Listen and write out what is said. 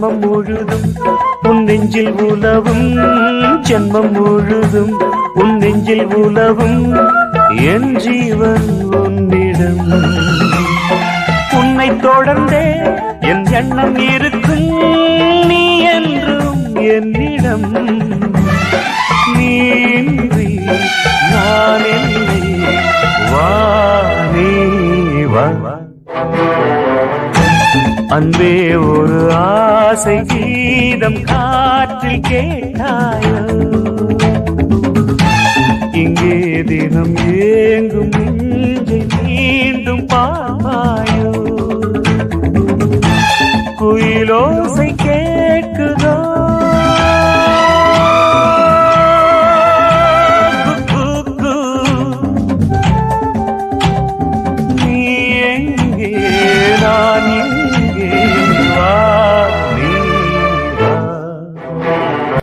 ஜன்மம் முழுதும் உன் நெஞ்சில் உலவும், ஜன்மம் முழுதும் உன் நெஞ்சில் உலவும், என் ஜீவன் உன்னிடம். உன்னை தொடர்ந்தே என் எண்ணம் இருக்கும், நீ என்றும் என்னிடம். நீன்றி நான் இல்லை, வா நீ வா. அன்பே ஒரு ஆசை கீதம் காற்றில் கேட்டாயோ, இங்கே தினம் ஏங்கும் நெஞ்சை மீண்டும்